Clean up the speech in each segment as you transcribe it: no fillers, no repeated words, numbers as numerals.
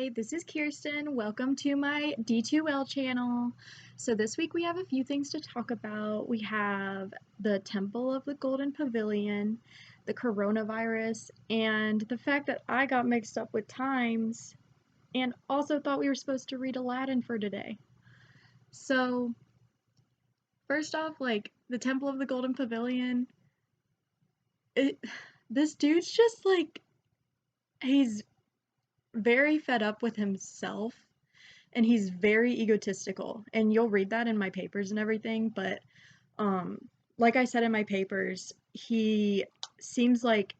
Hi, this is Kirsten. Welcome to my D2L channel. So this week we have a few things to talk about. We have the Temple of the Golden Pavilion, the coronavirus, and the fact that I got mixed up with times and also thought we were supposed to read Aladdin for today. So first off, the Temple of the Golden Pavilion, this dude's just he's very fed up with himself and he's very egotistical, and you'll read that in my papers and everything, but um like I said in my papers, he seems like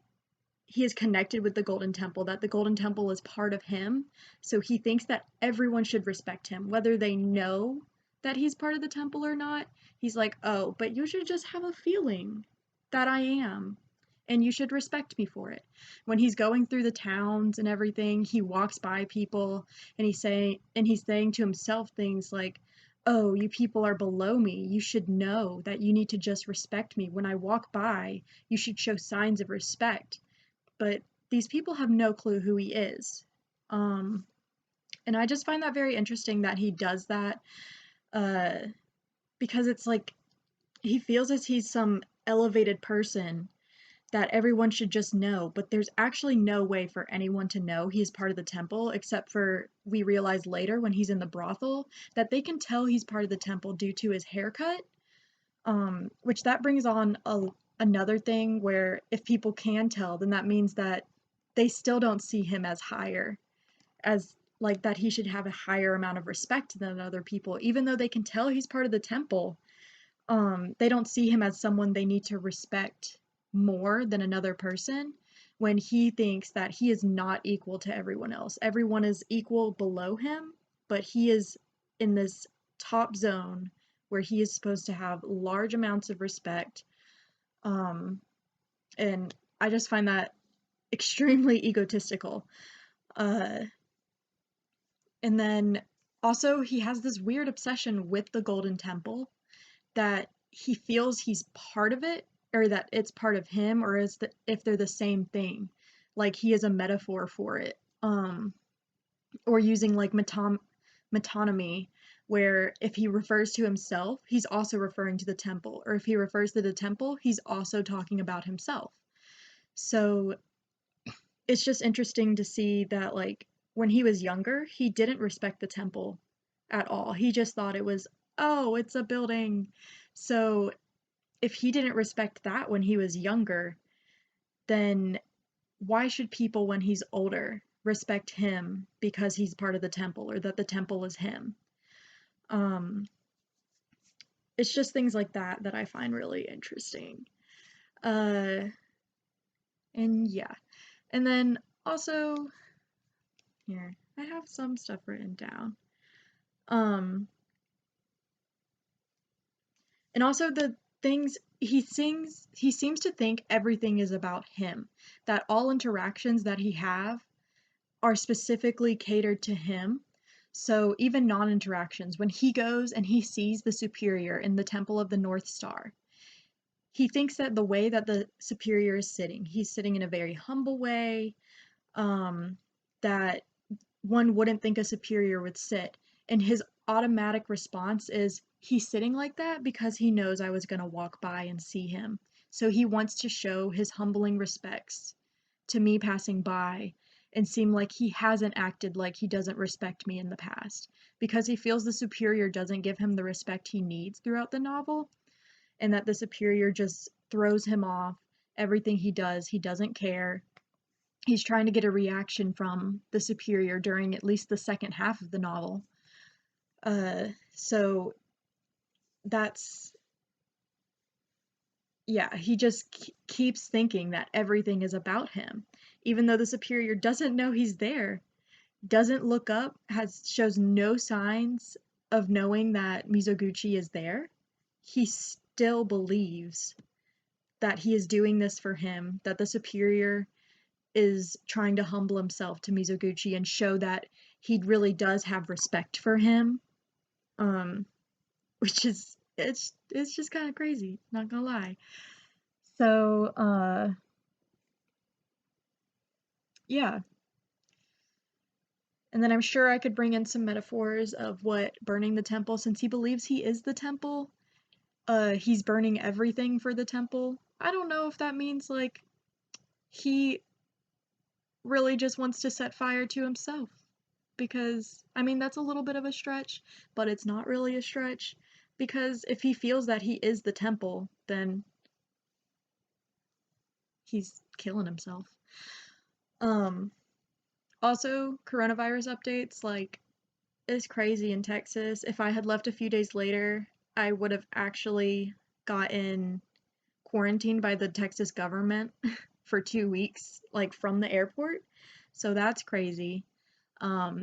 he is connected with the Golden Temple, that the Golden Temple is part of him, so he thinks that everyone should respect him whether they know that he's part of the temple or not. He's like, oh, but you should just have a feeling that I am, and you should respect me for it. When he's going through the towns and everything, he walks by people and he's saying to himself things like, "Oh, you people are below me. You should know that you need to just respect me. When I walk by, you should show signs of respect." But these people have no clue who he is. Um, and I just find that very interesting that he does that, uh, because it's like he feels as he's some elevated person that everyone should just know, but there's actually no way for anyone to know he's part of the temple, except for we realize later when he's in the brothel that they can tell he's part of the temple due to his haircut. Which that brings on another thing where if people can tell, then that means that they still don't see him as higher, as like that he should have a higher amount of respect than other people, even though they can tell he's part of the temple. They don't see him as someone they need to respect more than another person, when he thinks that he is not equal to everyone else. Everyone is equal below him, but he is in this top zone where he is supposed to have large amounts of respect. Um, and I just find that extremely egotistical. Uh, and then also, he has this weird obsession with the Golden Temple, that he feels he's part of it, or that it's part of him, or if they're the same thing, like he is a metaphor for it. Or using like metonymy, where if he refers to himself he's also referring to the temple, or if he refers to the temple he's also talking about himself. So it's just interesting to see that, like, when he was younger he didn't respect the temple at all. He just thought it was, oh, it's a building. So if he didn't respect that when he was younger, then why should people when he's older respect him because he's part of the temple, or that the temple is him? Um, it's just things like that that I find really interesting. Uh, and yeah. And then also, here, I have some stuff written down. And also the things he seems to think everything is about him, that all interactions that he have are specifically catered to him. So even non-interactions, when he goes and he sees the superior in the Temple of the North Star, he thinks that the way that the superior is sitting, he's sitting in a very humble way, um, that one wouldn't think a superior would sit. And his automatic response is, he's sitting like that because he knows I was going to walk by and see him. So he wants to show his humbling respects to me passing by and seem like he hasn't acted like he doesn't respect me in the past, because he feels the superior doesn't give him the respect he needs throughout the novel, and that the superior just throws him off. Everything he does, he doesn't care. He's trying to get a reaction from the superior during at least the second half of the novel. So that's, yeah, he just keeps thinking that everything is about him, even though the superior doesn't know he's there, doesn't look up, shows no signs of knowing that Mizoguchi is there. He still believes that he is doing this for him, that the superior is trying to humble himself to Mizoguchi and show that he really does have respect for him. Which is, it's just kind of crazy, not gonna lie. So yeah. And then I'm sure I could bring in some metaphors of what burning the temple, since he believes he is the temple, he's burning everything for the temple. I don't know if that means like he really just wants to set fire to himself. Because, I mean, that's a little bit of a stretch, but it's not really a stretch. Because if he feels that he is the temple, then he's killing himself. Um, Also, coronavirus updates, like, it's crazy in Texas. If I had left a few days later, I would have actually gotten quarantined by the Texas government for 2 weeks, like from the airport. So that's crazy.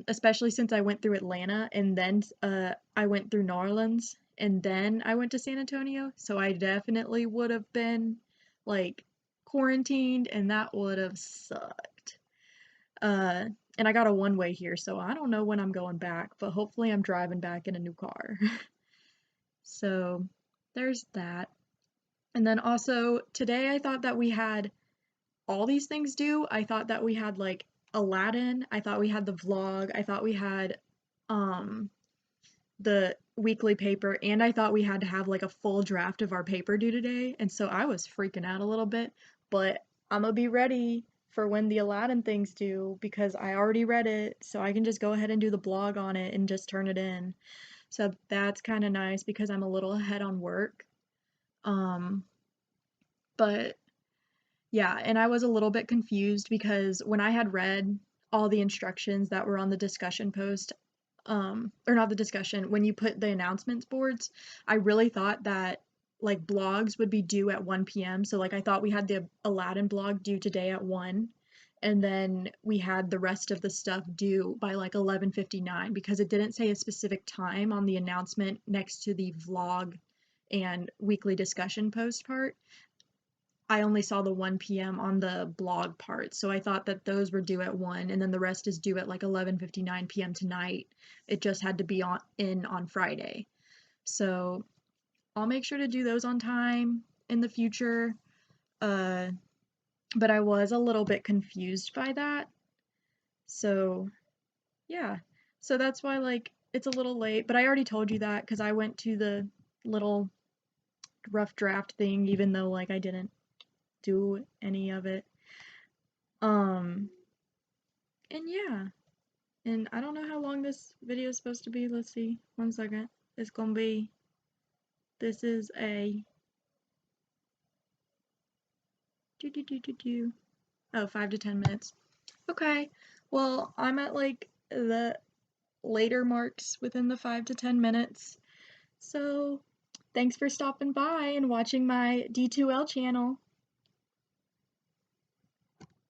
Especially since I went through Atlanta and then I went through New Orleans and then I went to San Antonio. So I definitely would have been like quarantined and that would have sucked. Uh, and I got a one way here, so I don't know when I'm going back, but hopefully I'm driving back in a new car. So there's that. And then also today I thought that we had all these things due. I thought that we had like Aladdin, I thought we had the vlog, I thought we had um the weekly paper, and I thought we had to have like a full draft of our paper due today. And so I was freaking out a little bit, but I'm gonna be ready for when the Aladdin thing's due because I already read it, so I can just go ahead and do the blog on it and just turn it in. So that's kind of nice because I'm a little ahead on work. Um, but yeah, and I was a little bit confused because when I had read all the instructions that were on the discussion post, or not the discussion, when you put the announcements boards, I really thought that like blogs would be due at 1 p.m. So like I thought we had the Aladdin blog due today at 1, and then we had the rest of the stuff due by like 11:59 because it didn't say a specific time on the announcement next to the vlog and weekly discussion post part. I only saw the 1 p.m. on the blog part, so I thought that those were due at 1 and then the rest is due at like 11:59 p.m. tonight. It just had to be on Friday. So, I'll make sure to do those on time in the future. Uh but I was a little bit confused by that. So, yeah. So that's why like it's a little late, but I already told you that cuz I went to the little rough draft thing even though like I didn't do any of it. Um and yeah. And I don't know how long this video is supposed to be. Let's see. 1 second. It's gonna be. This is a. Oh, 5 to 10 minutes. Okay. Well, I'm at like the later marks within the 5 to 10 minutes. So, thanks for stopping by and watching my D2L channel.